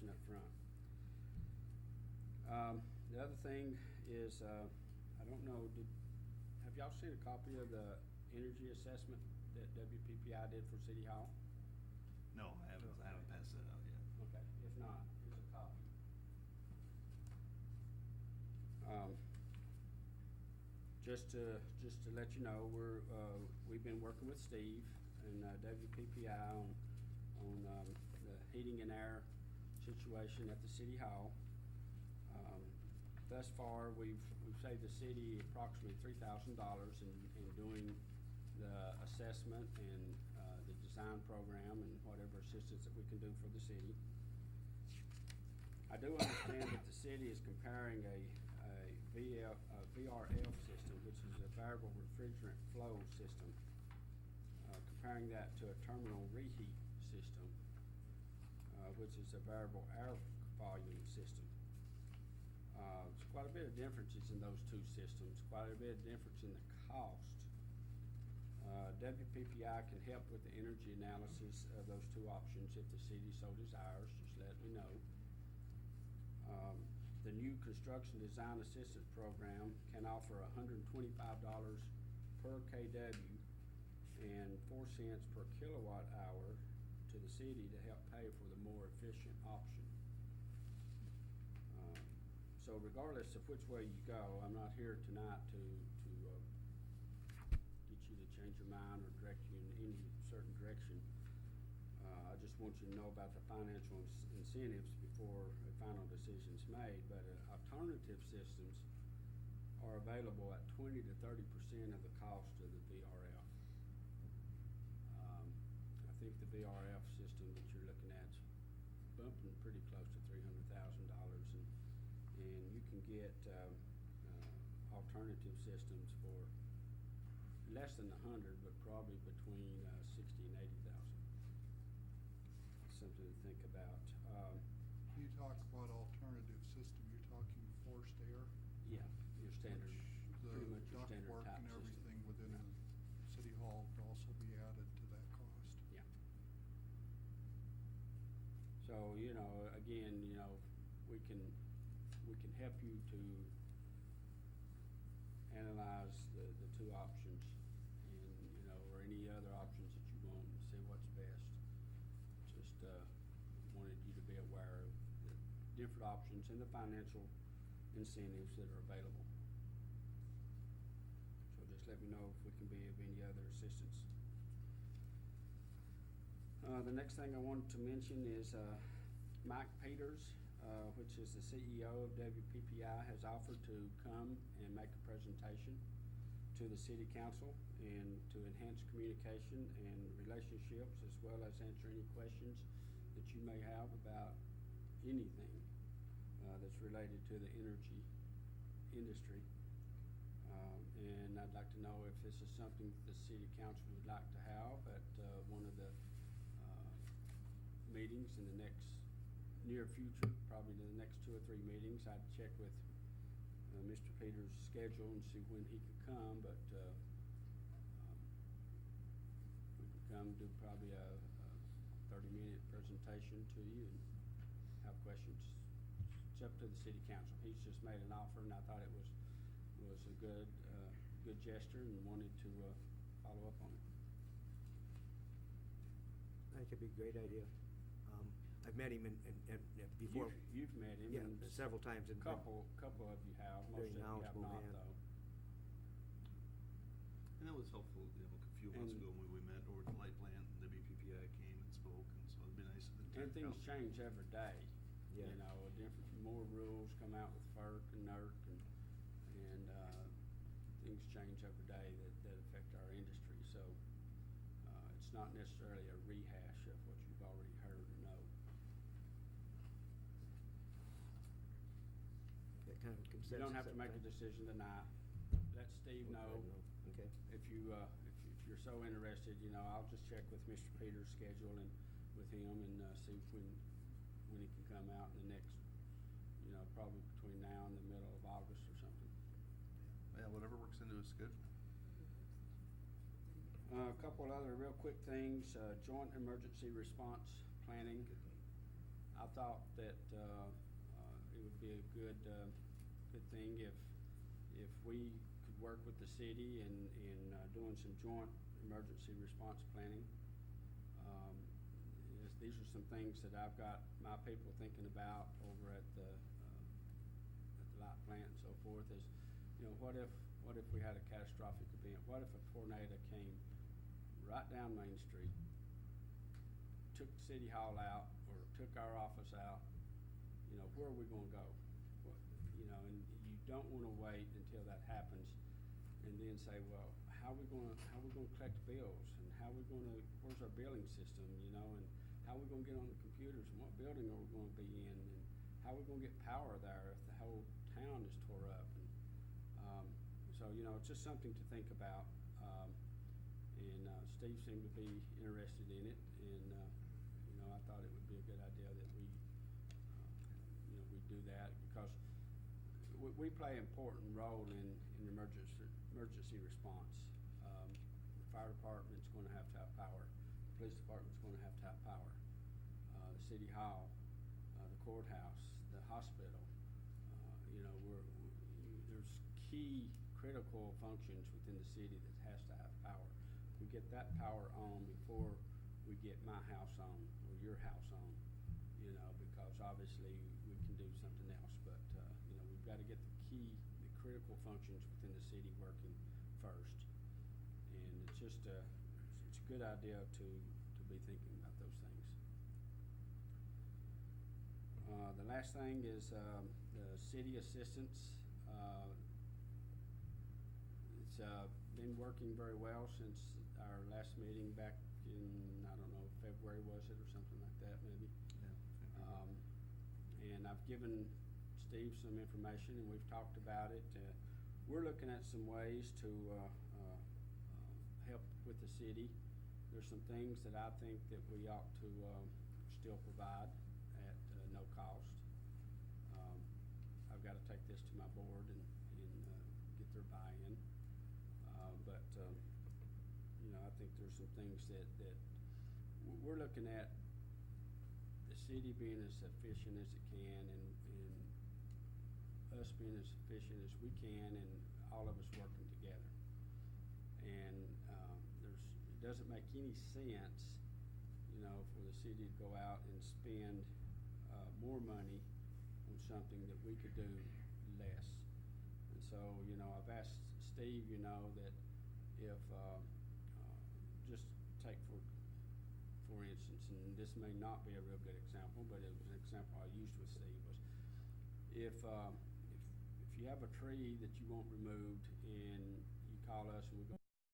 consideration up front. The other thing is, I don't know, have y'all seen a copy of the energy assessment that WPPI did for City Hall? No, I haven't passed that out yet. Okay, if not, here's a copy. Just to let you know, we've been working with Steve and WPPI on the heating and air situation at the City Hall. Thus far, we've saved the city approximately $3,000 in doing the assessment and the design program and whatever assistance that we can do for the city. I do understand that the city is comparing a VRF system, which is a variable refrigerant flow system, comparing that to a terminal reheat system, which is a variable air volume system. There's quite a bit of differences in those two systems, quite a bit of difference in the cost. WPPI can help with the energy analysis of those two options if the city so desires. Just let me know. The new construction design assistance program can offer $125 per kW and 4 cents per kilowatt hour to the city to help pay for the more efficient option. So regardless of which way you go, I'm not here tonight to get you to change your mind or direct you in any certain direction. I just want you to know about the financial incentives before a final decision is made, but alternative systems are available at 20 to 30% of the cost of the VRF. I think the VRF system that you're looking at is bumping pretty close to $300,000, and you can get alternative systems for less than 100, but probably between 60 and 80,000. Something to think about. You talk about alternative system, you're talking forced air? Yeah, your standard, pretty much your standard ductwork type and system. everything within the City Hall would also be added to that cost. Yeah. So, again, we can help you to analyze the two options and, or any other options that you want and see what's best. Just wanted you to be aware of the different options and the financial incentives that are available. So just let me know if we can be of any other assistance. The next thing I wanted to mention is Mike Peters, which is the CEO of WPPI, has offered to come and make a presentation to the City Council and to enhance communication and relationships, as well as answer any questions that you may have about anything that's related to the energy industry. And I'd like to know if this is something the City Council would like to have at one of the meetings in the next near future, probably the next 2 or 3 meetings. I'd check with Mr. Peters' schedule and see when he could come, but we could come do probably a 30-minute presentation to you and have questions. It's up to the City Council. He's just made an offer, and I thought it was a good gesture and wanted to follow up on it. I think it'd be a great idea. I've met him and before. You've met him. Yeah, and several times. A couple of you have. Most Very of you have knowledgeable not, man. though. And that was helpful, a few months ago when we met over at the light plant, and WPPI came and spoke, and so it'd be nice if the And things change every day. Yeah. More rules come out with FERC and NERC, and things change every day that affect our industry. So it's not necessarily a rehash of what you've already heard or know. That kind of consensus. You don't have to make a decision tonight. Let Steve know. Okay. If you're so interested, I'll just check with Mr. Peters' schedule and with him and see when he can come out in the next, probably between now and the middle of August or something. Yeah, whatever works into his schedule. A couple other real quick things. Joint emergency response planning. I thought that, it would be a good thing if we could work with the city in doing some joint emergency response planning. These are some things that I've got my people thinking about over at the light plant and so forth is, what if we had a catastrophic event? What if a tornado came right down Main Street, took City Hall out, or took our office out? Where are we gonna go? And you don't wanna wait until that happens and then say, well, how are we gonna collect bills, and where's our billing system, and how are we gonna get on the computers, and what building are we gonna be in, and how are we gonna get power there if the whole town is tore up? So, it's just something to think about. And Steve seemed to be interested in it, and, I thought it would be a good idea that we do that, because we play an important role in emergency response. The fire department's gonna have to have power, the police department's gonna have to have power, the city hall, the courthouse, the hospital. There's key critical functions within the city that has to have power. We get that power on before we get my house on or your house on, because obviously we can do something else, but, we've got to get the critical functions within the city working first. And it's just it's a good idea to be thinking about those things. The last thing is, the city assistance. It's been working very well since our last meeting back in, I don't know, February was it, or something like that maybe? Yeah. And I've given Steve some information, and we've talked about it. We're looking at some ways to help with the city. There's some things that I think that we ought to still provide at no cost. I've got to take this to my board and get their buy-in. But I think there's some things that we're looking at the city being as efficient as it can, and us being as efficient as we can, and all of us working together. And it doesn't make any sense, for the city to go out and spend more money on something that we could do less. And so, I've asked Steve, that if just take for instance, and this may not be a real good example, but it was an example I used with Steve, was if you have a tree that you want removed